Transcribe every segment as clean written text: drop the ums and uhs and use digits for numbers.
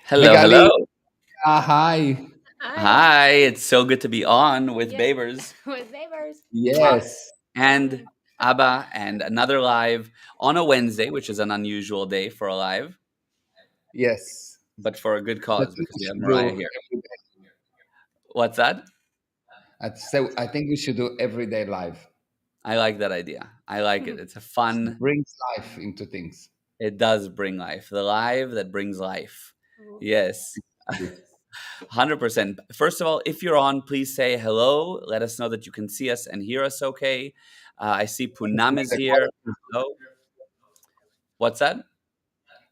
Hey, Hello, Gali. hello. Hi. Hi, Hi, it's so good to be on with yes, Babers with neighbors. Yes. and Abba and another live on a Wednesday, which is an unusual day for a live, Yes. but for a good That's cause what because we we have should Mariah do here. every day. What's that? I think we should do everyday life. I like that idea. I like it. It's a fun, Brings life into things. it does bring life. The live that brings life. Ooh. Yes. 100%. First of all, if you're on, please say hello. Let us know that you can see us and hear us okay. I see Punam is The here. quality. Hello. What's that?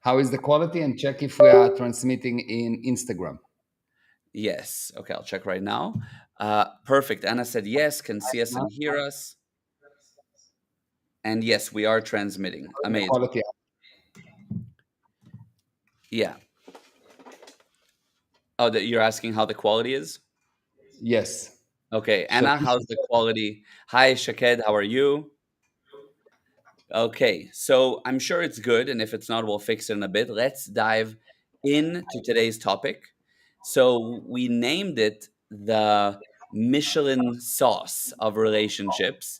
How is the quality? And check if we are transmitting in Instagram. Yes. Okay, I'll check right now. Perfect. Anna said yes, can see us and Now, hear us. And yes, we are transmitting. how is the Amazing. quality? Yeah. Oh, that you're asking how the quality is? Yes. Okay. So Anna, how's the quality? Hi, Shaked. How are you? Okay. So I'm sure it's good. And if it's not, we'll fix it in a bit. Let's dive into today's topic. So we named it the Michelin sauce of relationships.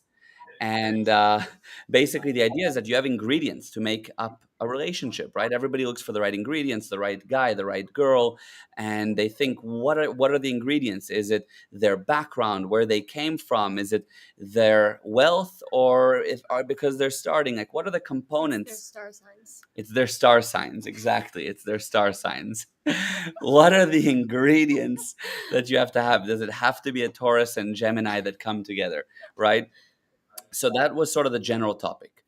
And basically, the idea is that you have ingredients to make up a relationship, right? Everybody looks for the right ingredients, the right guy, the right girl, and they think, what are the ingredients? Is it their background, where they came from? Is it their wealth, or because they're starting? Like, what are the Their components? star signs. It's their star signs, exactly. It's their star signs. What are the ingredients that you have to have? Does it have to be a Taurus and Gemini that come together, right? So that was sort of the general topic,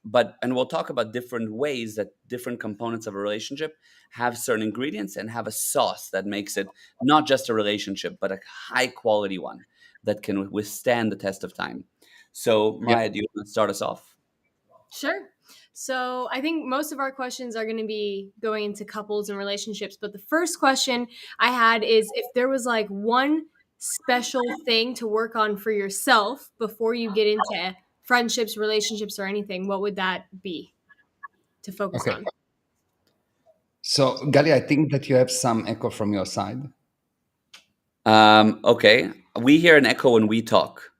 but and we'll talk about different ways that different components of a relationship have certain ingredients and have a sauce that makes it not just a relationship but a high quality one that can withstand the test of time. So Yeah. Mariah, do you want to start us off? Sure. So I think most of our questions are going to be going into couples and relationships. But the first question I had is if there was like one special thing to work on for yourself before you get into friendships, relationships, or anything, what would that be to focus Okay. on? So, Gali, I think that you have some echo from your side. Okay, we hear an echo when we talk.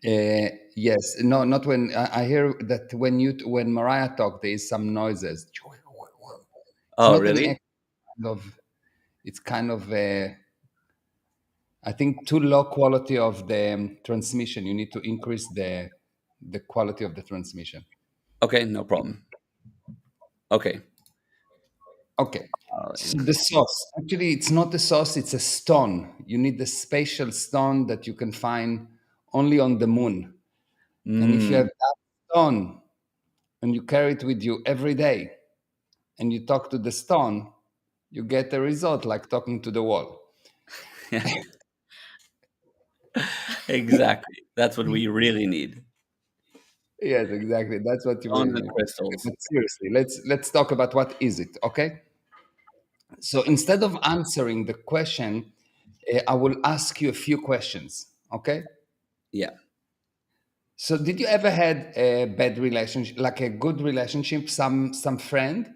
Yes. No, not when I hear that when Mariah talk, there is some noises. It's Oh, not an really? echo. It's kind of I think too low quality of the transmission. You need to increase the quality of the transmission. Okay, no problem. Okay. Okay. So the Increase. sauce, actually, it's not a sauce, it's a stone. You need the special stone that you can find only on the moon. And if you have Mm. that stone and you carry it with you every day and you talk to the stone, you get a result like talking to the wall. Exactly. That's what we really need. Yes, exactly. That's what you On really the need. Okay, crystals. but seriously, let's talk about what is it, okay? So instead of answering the question, I will ask you a few questions, okay? Yeah. So did you ever had a bad relationship, like a good relationship, some friend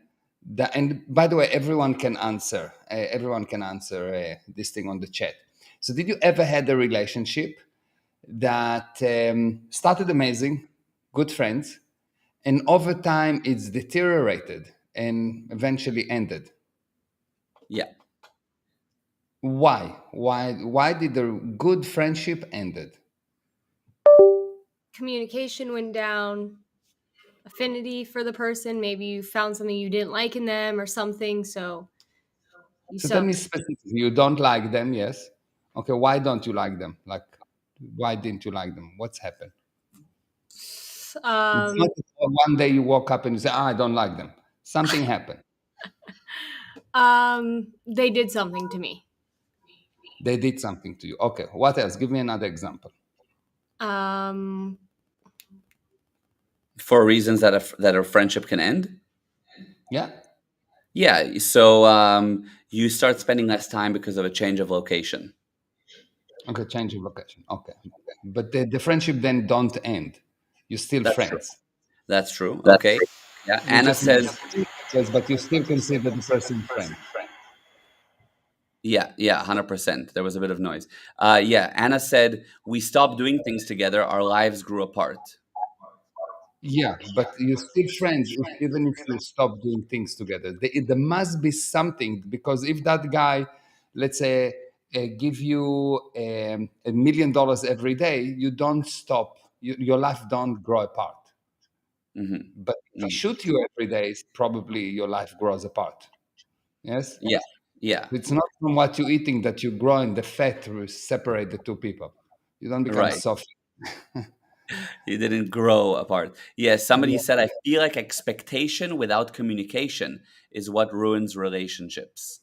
that, and by the way, everyone can answer. Everyone can answer this thing on the chat. So did you ever had a relationship that started amazing, good friends, and over time it's deteriorated and eventually ended? Yeah. Why? Why did the good friendship ended? Communication went down, affinity for the person. Maybe you found something you didn't like in them or something. So you So tell saw me specifically, you don't like them, yes? Okay, why don't you like them? Like, why didn't you like them? What's happened? It's not um, that one day you woke up and you say, I don't like them. Something happened. they did something to me. They did something to you. Okay, what else? Give me another example. Um, For reasons that a friendship can end. Yeah? Yeah. So you start spending less time because of a change of location. Okay, change of location. Okay. But the friendship then don't end. You're still That's true. friends. That's true. Okay. Yeah. You Anna just need says something. Yes, but you still consider the person friend. Yeah, yeah, 100%. There was a bit of noise. Yeah, Anna said, we stopped doing things together. Our lives grew apart. Yeah, but you're still friends even if you stop doing things together. There must be something, because if that guy, let's say, give you $1 million every day, you don't stop. Your life don't grow apart. Hmm. But if he Hmm. shoot you every day, probably your life grows apart. Yes, Yeah, yeah, it's not from what you're eating that you grow in the fat to separate the two people. You don't become right. soft. You didn't grow apart. Yeah, somebody said, I feel like expectation without communication is what ruins relationships.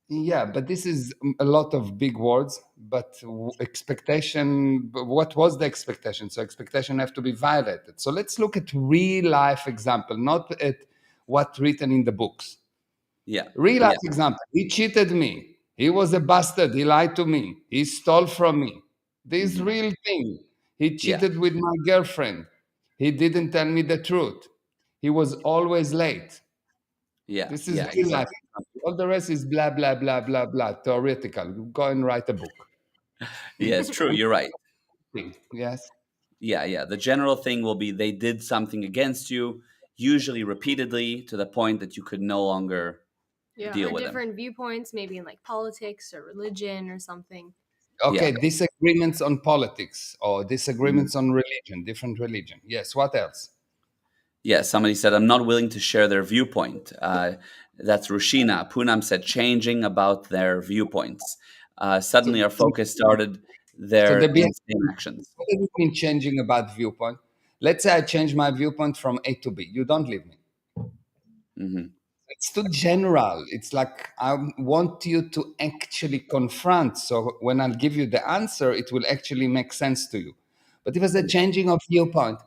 Yeah, but this is a lot of big words. But expectation, what was the expectation? So expectation have to be violated. So let's look at real life example, not at what written in the books. Yeah, Real life yeah, example. He cheated me. He was a bastard. He lied to me. He stole from me. This hmm, real thing. He yeah, cheated with my girlfriend. He didn't tell me the truth. He was always late. yeah, This is yeah, real life exactly. example. All the rest is blah, blah, blah, blah, blah, theoretical. Go and write a book. Yeah, it's true. You're right. Yes. Yeah, yeah. The general thing will be they did something against you, usually repeatedly, to the point that you could no longer Yeah, deal or with them. different viewpoints, maybe in like politics or religion or something. Yeah. Okay, disagreements on politics or Mhm. disagreements on religion, different religion. Yes, what else? Yeah, somebody said, I'm not willing to share their viewpoint. That's Rushina. Poonam said, changing about their viewpoints. So, Suddenly, our focus started so their the behavior, insane actions. what does it mean changing about viewpoint? Let's say I change my viewpoint from A to B. You don't leave me. Hmm. It's too general. It's like I want you to actually confront. So when I'll give you the answer, it will actually make sense to you. But if it's a changing of viewpoint,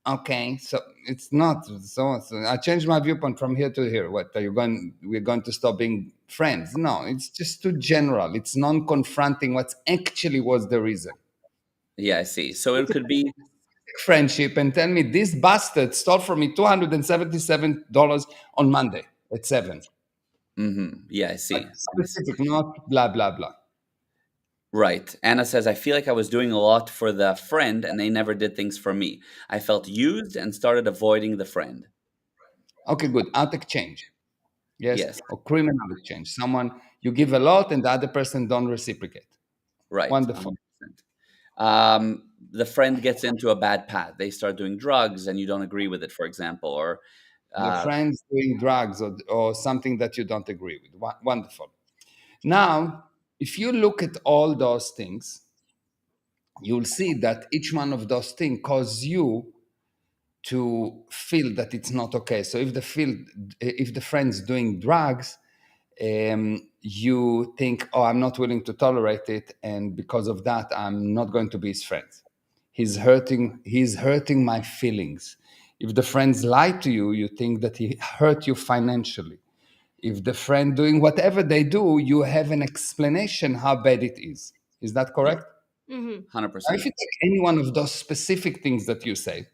okay, so it's not so I changed my viewpoint from here to here. What are you going? We're going to stop being friends? No, it's just too general. It's non-confronting. What actually was the reason? Yeah, I see. So it could be, Friendship and tell me this bastard stole from me $277 on Monday at 7. yeah, I Like see. I see. specific, not blah blah blah. Right. Anna says, I feel like I was doing a lot for the friend and they never did things for me. I felt used and started avoiding the friend. Okay, good. Out exchange. Yes, Yes. or criminal exchange. Someone you give a lot and the other person don't reciprocate. Right. Wonderful. 100%. The friend gets into a bad path. They start doing drugs and you don't agree with it, for example, or The uh, friends doing drugs or something that you don't agree with. Wonderful. Now, if you look at all those things, you'll see that each one of those things cause you to feel that it's not okay. So if the friend's doing drugs, you think, oh, I'm not willing to tolerate it, and because of that, I'm not going to be his friend. He's hurting my feelings. If the friends lie to you, you think that he hurt you financially. If the friend doing whatever they do, you have an explanation how bad it is. Is that correct? Mm-hmm. Now, if 100%. you take any one of those specific things that you say,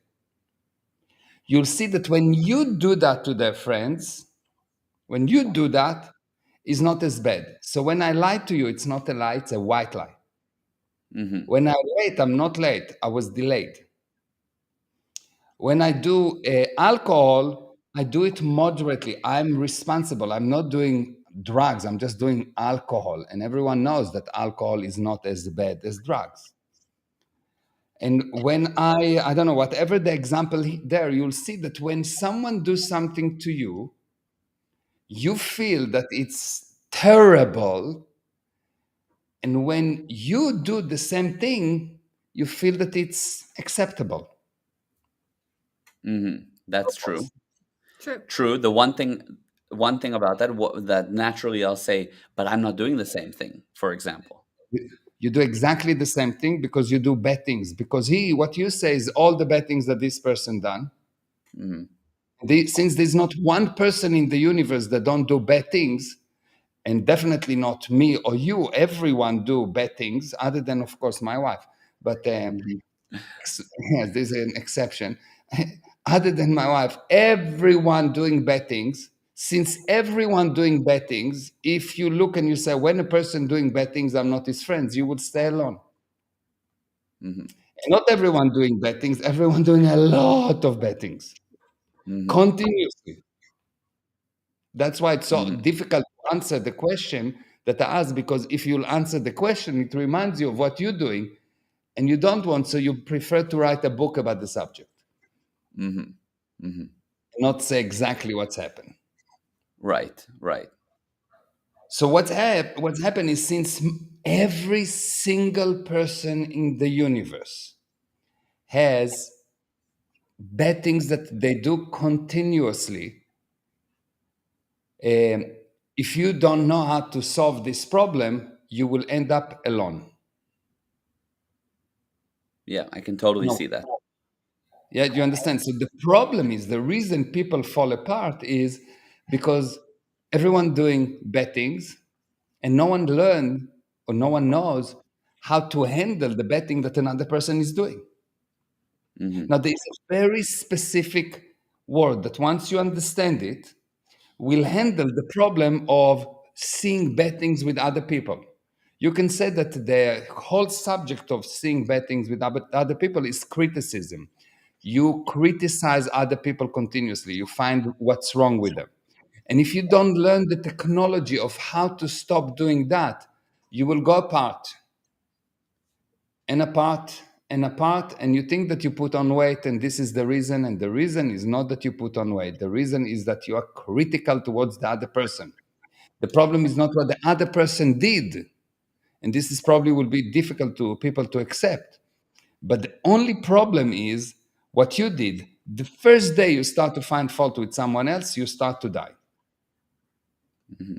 you'll see that when you do that to their friends, when you do that, it's not as bad. So when I lie to you, it's not a lie, it's a white lie. Hmm. When I'm late, I'm not late, I was delayed. When I do alcohol, I do it moderately. I'm responsible. I'm not doing drugs, I'm just doing alcohol. And everyone knows that alcohol is not as bad as drugs. And when I don't know, whatever the example there, you'll see that when someone do something to you, you feel that it's terrible. And when you do the same thing, you feel that it's acceptable. That's true. True. True. One thing about that, that naturally I'll say, but I'm not doing the same thing, for example. You do exactly the same thing because you do bad things. Because what you say is all the bad things that this person done. Hmm. Since there's not one person in the universe that don't do bad things, and definitely not me or you, everyone do bad things, other than of course my wife. But Hmm. yes, there's an exception. other than my wife, everyone doing bad things. Since everyone doing bad things, if you look and you say, when a person doing bad things, I'm not his friends, you would stay alone. Mm-hmm. Not everyone doing bad things, everyone doing a lot of bad things Mm-hmm. continuously. That's why it's so Mm-hmm. difficult to answer the question that I asked, because if you'll answer the question, it reminds you of what you're doing, and you don't want, so you prefer to write a book about the subject, Mm-hmm. Mm-hmm. not say exactly what's happened. Right. Right. So what's happened is, since every single person in the universe has bad things that they do continuously, um, if you don't know how to solve this problem, you will end up alone. Yeah, I can totally No. see that. Yeah, you understand. So the problem is, the reason people fall apart is because everyone doing bad things, and no one learned or no one knows how to handle the bad thing that another person is doing. Mm-hmm. Now, there is a very specific word that, once you understand it, will handle the problem of seeing bad things with other people. You can say that the whole subject of seeing bad things with other people is criticism. You criticize other people continuously, you find what's wrong with them. And if you don't learn the technology of how to stop doing that, you will go apart and apart and apart, and you think that you put on weight, and this is the reason. And the reason is not that you put on weight, the reason is that you are critical towards the other person. The problem is not what the other person did, and this is probably will be difficult to people to accept, but the only problem is what you did. The first day you start to find fault with someone else, you start to die. Mm-hmm.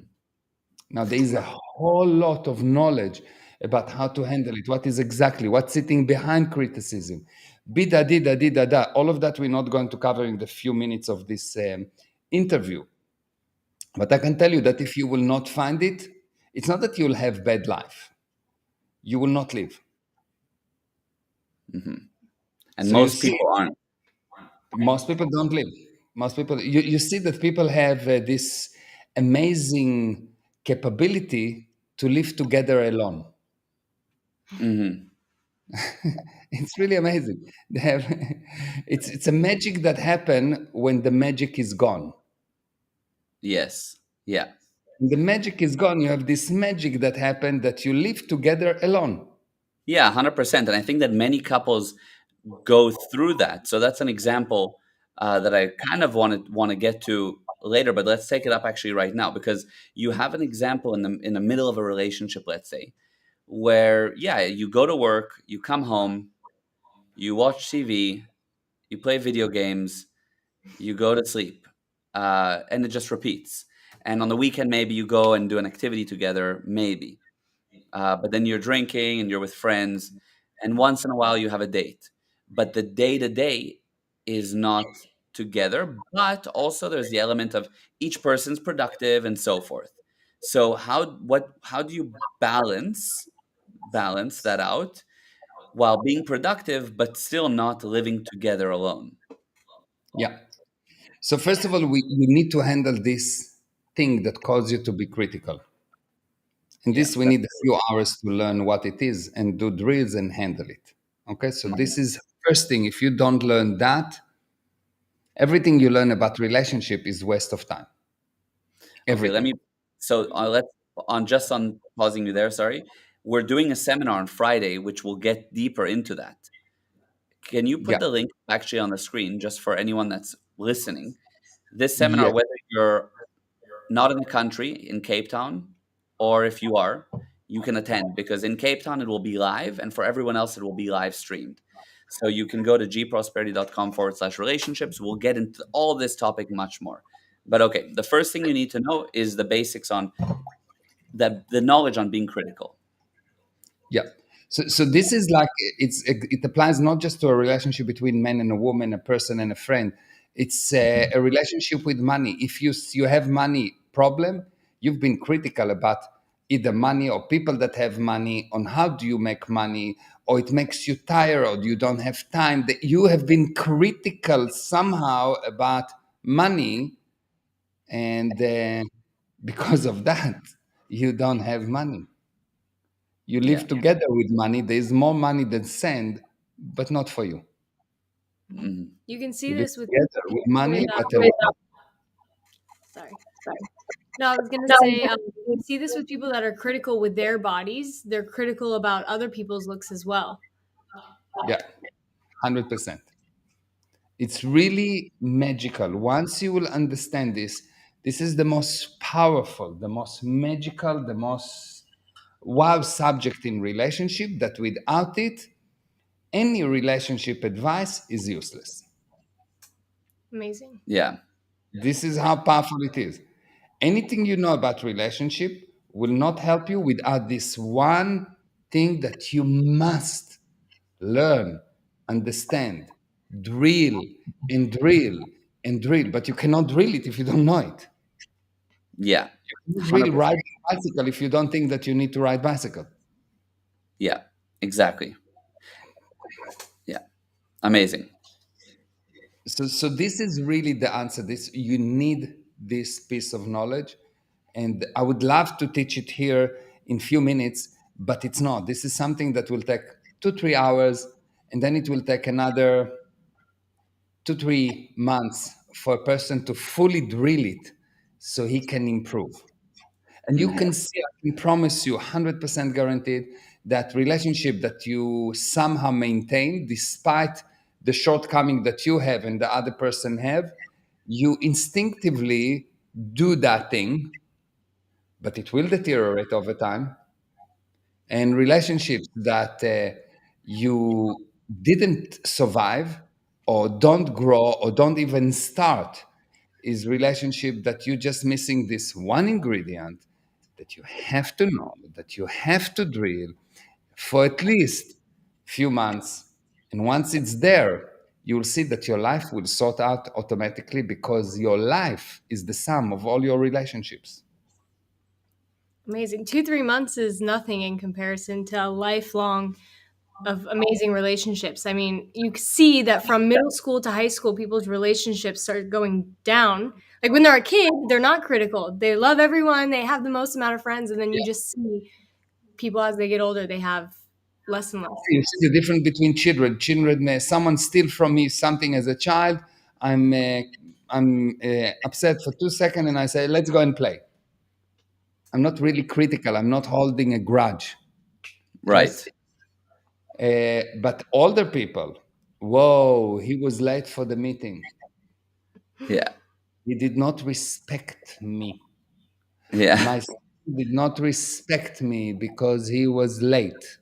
Now, there is a whole lot of knowledge about how to handle it, what is exactly, what's sitting behind criticism. Bida, dida, dida, da. All of that we're not going to cover in the few minutes of this interview. But I can tell you that if you will not find it, it's not that you'll have bad life. You will not live. Mm-hmm. And So you most see, people aren't. most people don't live. Most people, you see that people have this amazing capability to live together alone. Mm-hmm. It's really amazing. They have, it's a magic that happen when the magic is gone. Yes. Yeah. When the magic is gone, you have this magic that happened, that you live together alone. Yeah, 100%. And I think that many couples go through that. So that's an example that I kind of want to get to later, but let's take it up actually right now, because you have an example in the middle of a relationship, let's say, where yeah, you go to work, you come home, you watch TV, you play video games, you go to sleep, and it just repeats. And on the weekend, maybe you go and do an activity together, maybe. But then you're drinking and you're with friends, and once in a while you have a date. But the day to day is not together. But also there's the element of each person's productive and so forth. So how do you balance that out while being productive but still not living together alone? Yeah. So first of all, you need to handle this thing that causes you to be critical. And Yeah, this, we that's need a few hours to learn what it is and do drills and handle it. Okay, so mhm. this is first thing. If you don't learn that, everything you learn about relationship is waste of time. Okay. Let Everything. me. So let's on pausing you there. Sorry, we're doing a seminar on Friday, which will get deeper into that. Can you put Yeah. the link actually on the screen just for anyone that's listening? This seminar, Yeah. whether you're not in the country, in Cape Town, or if you are, you can attend, because in Cape Town it will be live, and for everyone else it will be live streamed. So you can go to gprosperity.com/relationships. We'll get into all this topic much more. But okay, the first thing you need to know is the basics on that, the knowledge on being critical. Yeah. So this is like, it applies not just to a relationship between man and a woman, a person and a friend. It's a relationship with money. If you have money problem, you've been critical about either money or people that have money, on how do you make money, or it makes you tired, or you don't have time, that you have been critical somehow about money, and because of that, you don't have money. You Yeah. live together with money. There's more money than sand, but not for you. Mhm. You can see You live this with together with money, with but a lot. sorry. No, I was gonna say you see this with people that are critical with their bodies. They're critical about other people's looks as well. Yeah, 100%. It's really magical. Once you will understand this, this is the most powerful, the most magical, the most wow subject in relationship, that without it, any relationship advice is useless. Amazing. Yeah. This is how powerful it is. Anything you know about relationship will not help you without this one thing that you must learn, understand, drill and drill and drill. But you cannot drill it if you don't know it. Yeah. You cannot really 100%. ride a bicycle if you don't think that you need to ride bicycle. Yeah. Exactly. Yeah. Amazing. So this is really the answer. This, you need this piece of knowledge, and I would love to teach it here in few minutes, but it's not. This is something that will take 2 3 hours, and then it will take another 2 3 months for a person to fully drill it, so he can improve. And you Mhm. can see, I can promise you 100% guaranteed, that relationship that you somehow maintain despite the shortcoming that you have and the other person have, you instinctively do that thing, but it will deteriorate over time. And relationships that you didn't survive, or don't grow, or don't even start, is relationship that you're just missing this one ingredient, that you have to know, that you have to drill for at least few months. And once it's there, you will see that your life will sort out automatically, because your life is the sum of all your relationships. Amazing. 2 3 months is nothing in comparison to a lifelong of amazing relationships. I mean, you see that from middle school to high school, people's relationships start going down. Like when they're a kid, they're not critical. They love everyone. They have the most amount of friends, and then you just see people as they get older, they have less and less. You see the difference between children. Children, someone steal from me something as a child, I'm upset for 2 seconds, and I say, "Let's go and play." I'm not really critical. I'm not holding a grudge. Yes, Right. but older people, whoa, he was late for the meeting. Yeah. He did not respect me. Yeah. My son did not respect me because he was late.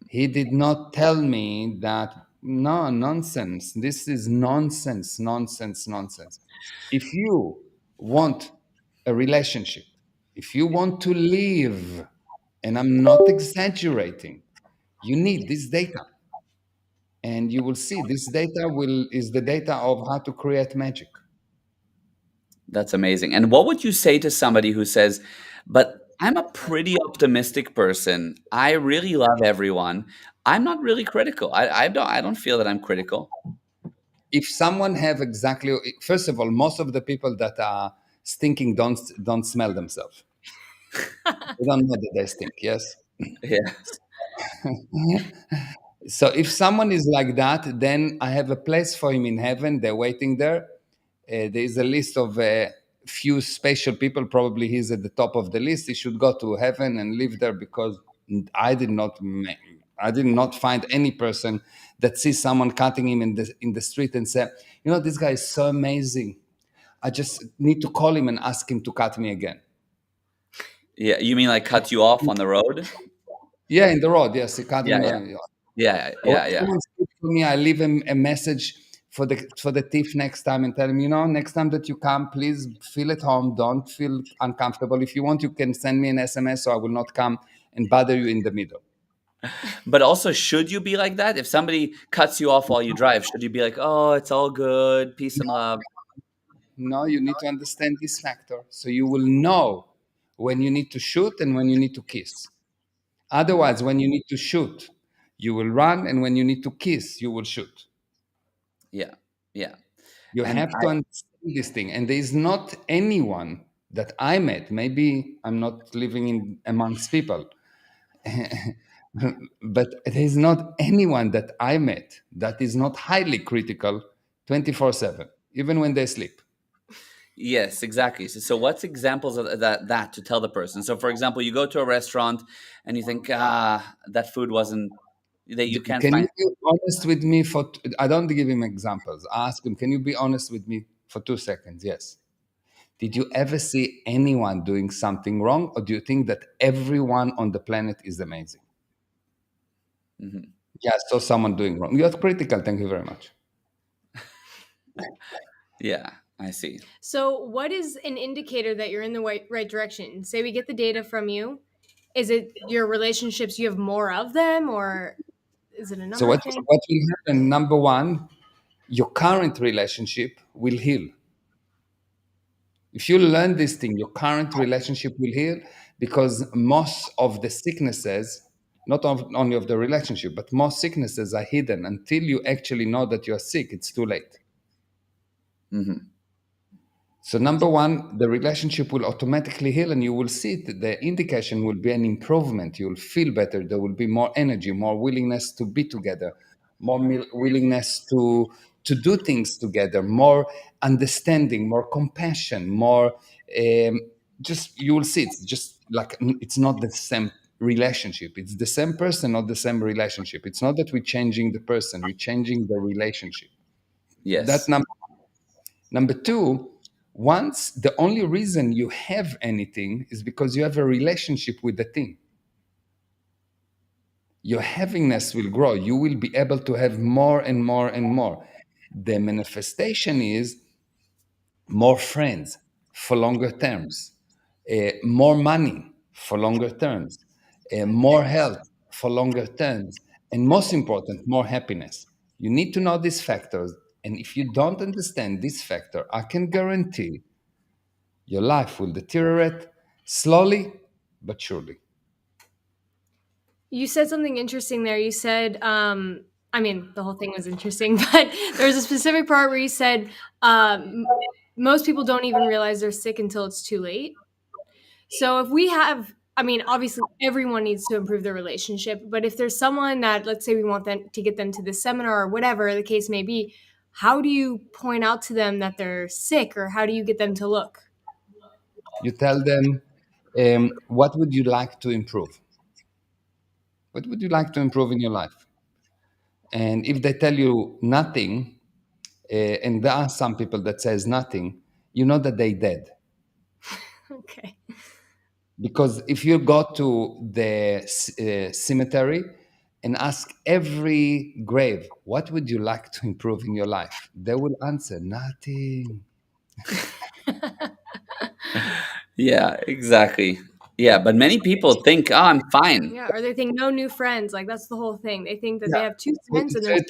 He did not tell me that. No, nonsense. This is nonsense, nonsense, nonsense. If you want a relationship, if you want to live, and I'm not exaggerating, you need this data. And you will see this data will is the data of how to create magic. That's amazing. And what would you say to somebody who says, "But I'm a pretty optimistic person. I really love everyone. I'm not really critical. I don't feel that I'm critical." If someone have exactly, first of all, most of the people that are stinking don't smell themselves. They don't know that they stink. Yes. Yeah. So if someone is like that, then I have a place for him in heaven. They're waiting there. There is a list of few special people. Probably he's at the top of the list. He should go to heaven and live there, because I did not, I did not find any person that sees someone cutting him in the street and say, you know, this guy is so amazing. I just need to call him and ask him to cut me again. Yeah, you mean like cut you off on the road? Yeah, in the road. Yes, he cut Yeah, him. yeah. Yeah, Or yeah, if yeah. someone speaks to me, I leave him a message for the thief next time, and tell him, you know, next time that you come, please feel at home. Don't feel uncomfortable. If you want, you can send me an SMS, so I will not come and bother you in the middle. But also, should you be like that? If somebody cuts you off while you drive, should you be like, "Oh, it's all good, peace and love"? No, you need to understand this factor, so you will know when you need to shoot and when you need to kiss. Mm. Otherwise, when you need to shoot, You will run, and when you need to kiss, you will shoot. Yeah. Yeah. You And have to understand this thing. And there is not anyone that I met, maybe I'm not living in amongst people, but there is not anyone that I met that is not highly critical 24/7, even when they sleep. yes, exactly. So what's examples of that to tell the person? So, for example, you go to a restaurant and you think, that food wasn't, that you can't Can find. you be honest with me for, I don't give him examples. I ask him, can you be honest with me for 2 seconds? Yes. Did you ever see anyone doing something wrong, or do you think that everyone on the planet is amazing? Mhm. Yeah, I saw someone doing wrong. You're critical. Thank you very much. Yeah, I see. So, what is an indicator that you're in the right direction? Say we get the data from you. Is it your relationships? You have more of them, or is it So another what thing? what will happen? Number one, your current relationship will heal. If you learn this thing, your current relationship will heal, because most of the sicknesses, only of the relationship, but most sicknesses are hidden until you actually know that you're sick. It's too late. Hmm. So number one, the relationship will automatically heal, and you will see it. The indication will be an improvement. You will feel better. There will be more energy, more willingness to be together, more willingness to do things together, more understanding, more compassion, more. Um, just you will see it's just like it's not the same relationship. It's the same person, not the same relationship. It's not that we're changing the person; we're changing the relationship. That Yes. number two, once the only reason you have anything is because you have a relationship with the thing. Your happiness will grow. You will be able to have more and more and more. The manifestation is more friends for longer terms, more money for longer terms, more health for longer terms, and most important, more happiness. You need to know these factors. And if you don't understand this factor, I can guarantee your life will deteriorate slowly but surely. You said something interesting there. You said, I mean, the whole thing was interesting, but there was a specific part where you said, most people don't even realize they're sick until it's too late. So if we have, I mean, obviously everyone needs to improve their relationship, but if there's someone that, let's say we want them to get them to this seminar or whatever the case may be, how do you point out to them that they're sick, or how do you get them to look? You tell them, what would you like to improve? What would you like to improve in your life? And if they tell you nothing, and there are some people that says nothing, you know that they dead. Okay. Because if you go to the cemetery and ask every grave, what would you like to improve in your life? They will answer nothing. Yeah, exactly. Yeah, but many people think, oh, I'm fine. Yeah, or they think no new friends. Like that's the whole thing. They think that Yeah. they have two So friends and so they're you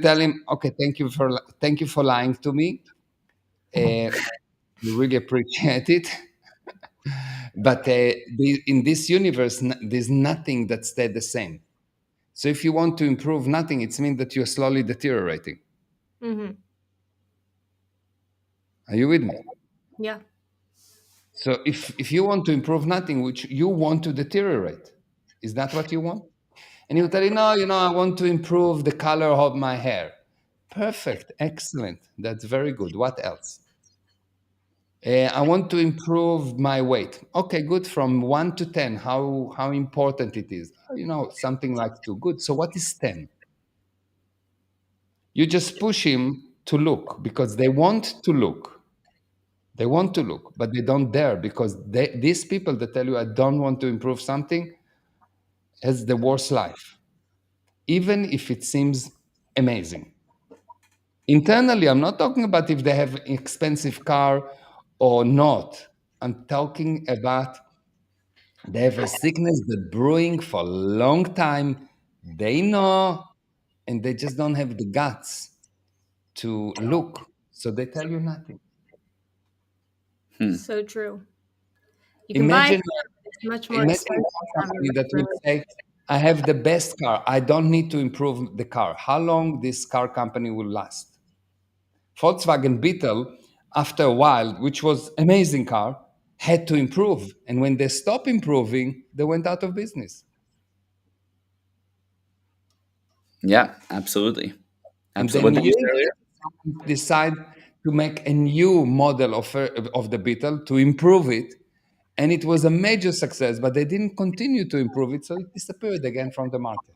tell sorted. him, okay, thank you for lying to me. We really appreciate it. But in this universe, there's nothing that stayed the same. So if you want to improve nothing, it means that you're slowly deteriorating. Hmm. Are you with me? Yeah. So if you want to improve nothing, which you want to deteriorate, is that what you want? And you tell you, no, I want to improve the color of my hair. Perfect, excellent. That's very good. What else? I want to improve my weight. Okay, good. From 1 to 10, how important it is? Something like two. Good. So what is 10? You just push him to look because they want to look. They want to look, but they don't dare because these people that tell you I don't want to improve something has the worst life, even if it seems amazing. Internally, I'm not talking about if they have expensive car or not. I'm talking about they have a sickness that brewing for a long time. They know, and they just don't have the guts to look. So they tell you nothing. Hmm. So true. You can buy it, Imagine, but it's much more imagine expensive one to have it company that will right. say, I have the best car. I don't need to improve the car. How long this car company will last? Volkswagen Beetle, after a while, which was amazing car, had to improve. And when they stopped improving, they went out of business. Yeah, absolutely. And Absolutely. then What did you years say earlier? later, decide to make a new model of the Beetle to improve it. And it was a major success, but they didn't continue to improve it. So it disappeared again from the market.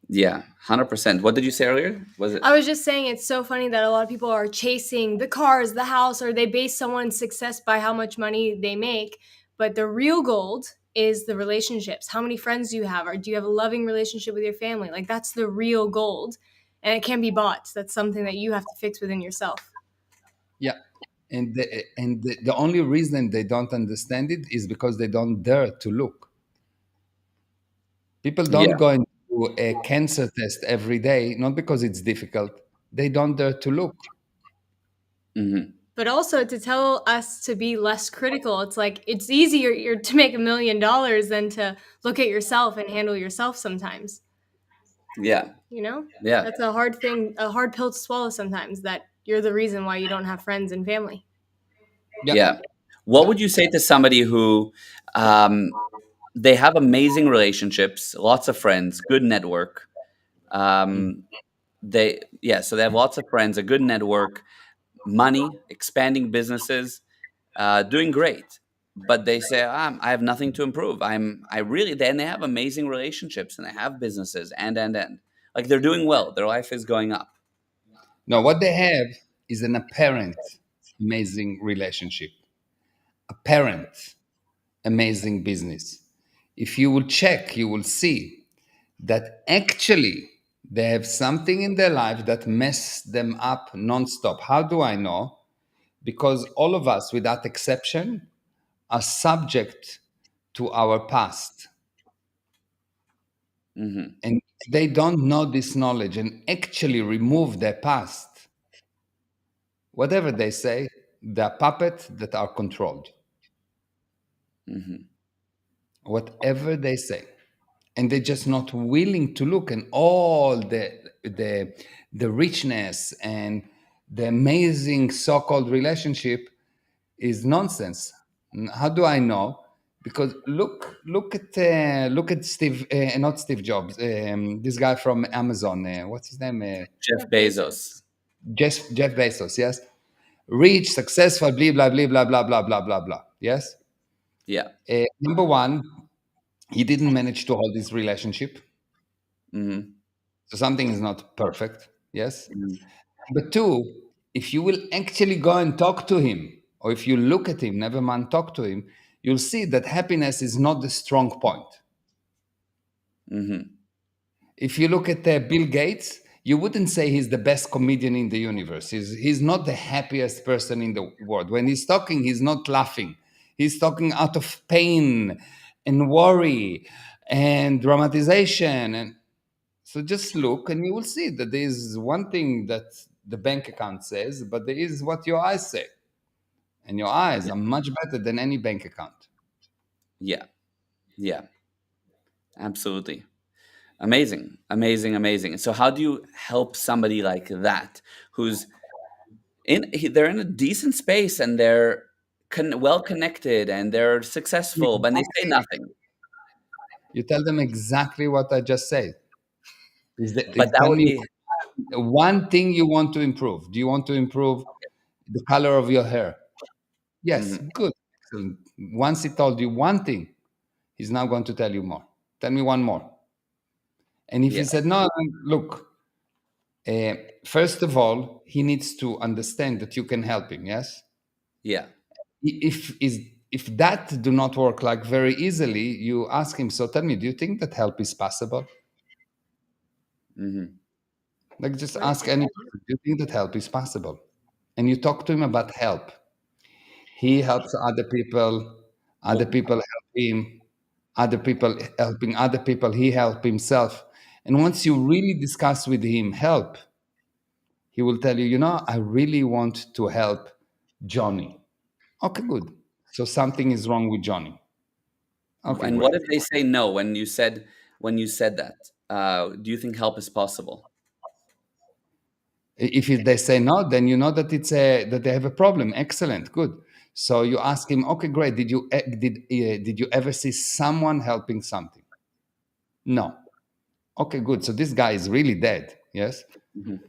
Yeah, 100%. What did you say earlier? Was it? I was just saying it's so funny that a lot of people are chasing the cars, the house, or they base someone's success by how much money they make. But the real gold is the relationships. How many friends do you have? Or do you have a loving relationship with your family? Like that's the real gold. And it can be bought. That's something that you have to fix within yourself. Yeah. And the only reason they don't understand it is because they don't dare to look. People don't Yeah. go and do a cancer test every day, not because it's difficult. They don't dare to look. Hmm. But also to tell us to be less critical. It's like it's easier to make $1 million than to look at yourself and handle yourself sometimes. Yeah. You know? Yeah. That's a hard thing, a hard pill to swallow sometimes that you're the reason why you don't have friends and family. Yeah. Yeah. What would you say to somebody who um, they have amazing relationships, lots of friends, good network. Mm. So they have lots of friends, a good network, money, expanding businesses, doing great. But they say, I have nothing to improve. I really, then they have amazing relationships and they have businesses and. Like they're doing well. Their life is going up. No, what they have is an apparent amazing relationship, apparent amazing business. If you will check, you will see that actually they have something in their life that mess them up nonstop. How do I know? Because all of us, without exception, are subject to our past. Hmm. And if they don't know this knowledge and actually remove their past, whatever they say, they're puppets that are controlled. Hmm. Whatever they say. And they're just not willing to look, and all the richness and the amazing so-called relationship is nonsense. How do I know? Because look at Steve, not Steve Jobs, this guy from Amazon. What's his name? Jeff Jeff Bezos. Bezos. Jeff Bezos. Yes, rich, successful, blah blah blah blah blah blah blah blah blah. Yes. Yeah. Number one, he didn't manage to hold his relationship, Hmm. so something is not perfect. Yes. Hmm. But two, if you will actually go and talk to him, or if you look at him, never mind talk to him, you'll see that happiness is not the strong point. Hmm. If you look at Bill Gates, you wouldn't say he's the best comedian in the universe. He's not the happiest person in the world. When he's talking, he's not laughing. He's talking out of pain and worry and dramatization. And so just look and you will see that there is one thing that the bank account says, but there is what your eyes say. And your eyes Yeah. are much better than any bank account. Yeah. Yeah. Absolutely. Amazing. Amazing. Amazing. So how do you help somebody like that who's they're in a decent space and they're well connected and they're successful, but they say Exactly. nothing. You tell them exactly what I just said. But that Tell would me be one thing you want to improve. Do you want to improve the color of your hair? Yes, mhm, good. Excellent. Once he told you one thing, he's now going to tell you more. Tell me one more. And if he yeah, said, no, look, uh, first of all, he needs to understand that you can help him. Yes. yeah, If that do not work like very easily, you ask him. So tell me, do you think that help is possible? hmm, Like just Right. ask any person, do you think that help is possible? And you talk to him about help. He helps other people help him, other people helping other people, he help himself. And once you really discuss with him help, he will tell you, I really want to help Johnny. Okay, good. So something is wrong with Johnny. Okay, And what great. if they say no when you said that? Do you think help is possible? If they say no, then you know that that they have a problem. Excellent, good. So you ask him, okay, great. Did you ever see someone helping something? No. Okay, good. So this guy is really dead. Yes. Mhm.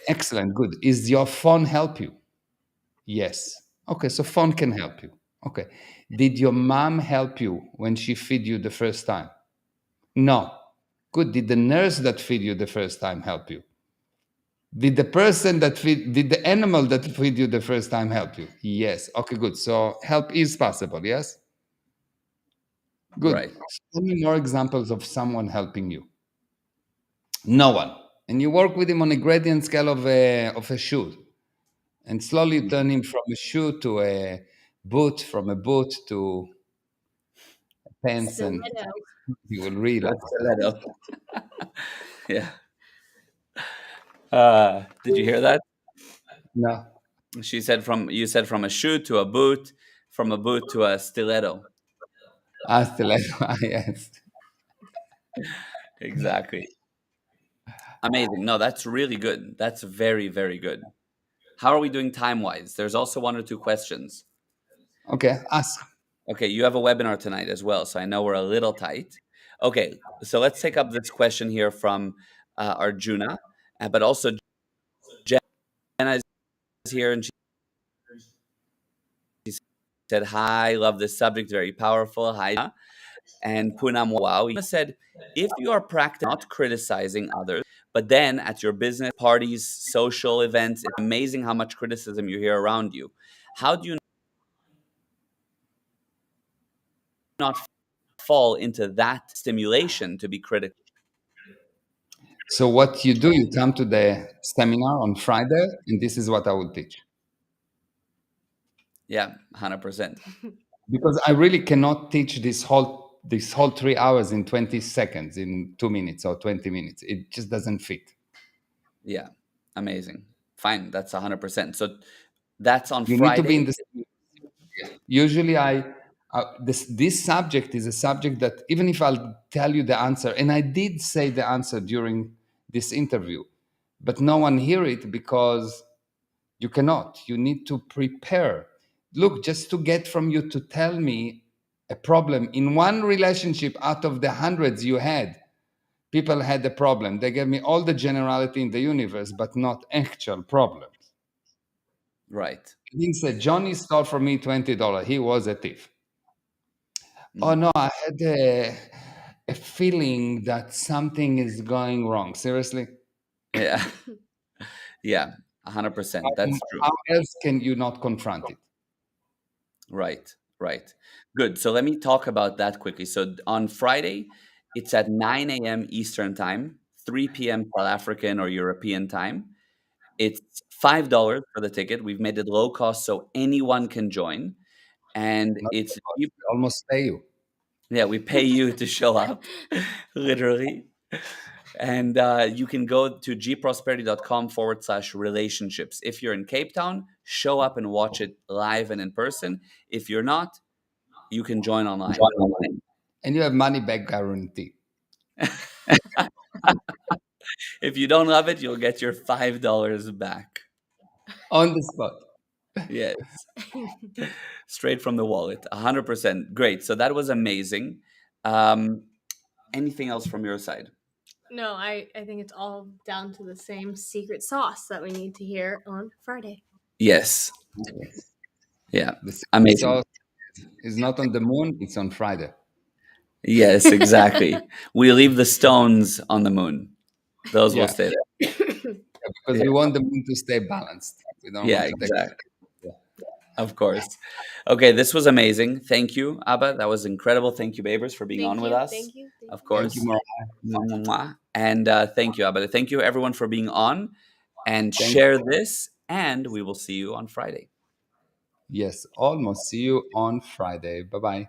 Excellent, good. Is your phone help you? Yes. Okay, so phone can help you. Okay. Did your mom help you when she feed you the first time? No. Good. Did the nurse that feed you the first time help you? Did the animal that feed you the first time help you? Yes. Okay, good. So help is possible, yes? Good. Right. Tell me more examples of someone helping you. No one. And you work with him on a gradient scale of a shoe. And slowly you turn him from a shoe to a boot, from a boot to pants, and Stiletto. you will To a realize. stiletto. Yeah. Did you hear that? No. You said from a shoe to a boot, from a boot to a stiletto. Stiletto, yes. Exactly. Amazing. No, that's really good. That's very, very good. How are we doing time wise? There's also one or two questions. Okay, ask. Okay, you have a webinar tonight as well, so I know we're a little tight. Okay, so let's take up this question here from Arjuna, but also Jenna is here and she said, "Hi, love this subject, very powerful." Hi, Jenna. And Poonam, wow, he said, "If you are practicing not criticizing others, but then at your business parties, social events, it's amazing how much criticism you hear around you. How do you not fall into that stimulation to be critical?" So what you do, you come to the seminar on Friday, and this is what I will teach. Yeah, 100%. Because I really cannot teach this whole 3 hours in 20 seconds, in 2 minutes or 20 minutes. It just doesn't fit. Yeah, amazing. Fine, that's 100%. So that's on You need to be in Friday. the. Usually, this subject is a subject that even if I'll tell you the answer, and I did say the answer during this interview, but no one hear it because you cannot. You need to prepare. Look, just to get from you to tell me a problem in one relationship out of the hundreds you had, people had a problem. They gave me all the generality in the universe, but not actual problems. Right. He said, Johnny stole from me $20. He was a thief. Oh Mhm. no, I had a feeling that something is going wrong. Seriously? Yeah. Yeah, 100%. That's true. How else can you not confront it? Right. Right. Good. So let me talk about that quickly. So on Friday, it's at 9 a.m. Eastern time, 3 p.m. South African or European time. It's $5 for the ticket. We've made it low cost so anyone can join. And Not it's because they almost pay you. yeah, we pay you to show up, literally. And you can go to gprosperity.com/relationships. If you're in Cape Town, show up and watch it live and in person. If you're not, you can join online. And you have money back guarantee If you don't love it, you'll get your $5 back. on the spot. Yes, straight from the wallet. 100%. Great. So that was amazing. Um, Anything else from your side? No, I think it's all down to the same secret sauce that we need to hear on Friday. Yes. Yeah. The secret Amazing. sauce is not on the moon, it's on Friday. Yes, exactly. We leave the stones on the moon. Those will Yeah, stay there. because Yeah, we want the moon to stay balanced. We don't yeah, want to take. exactly. Yeah. Of course. Okay, this was amazing. Thank you, Abba. That was incredible. Thank you, Babers, for being on Thank with you. us. Thank you. Thank Of you. Thank you, course. Mariah. Mwah, mwah, mwah. And thank you, Abba. Thank you, everyone, for being on. And Thank share this. And we will see you on Friday. Yes, almost. See you on Friday. Bye bye.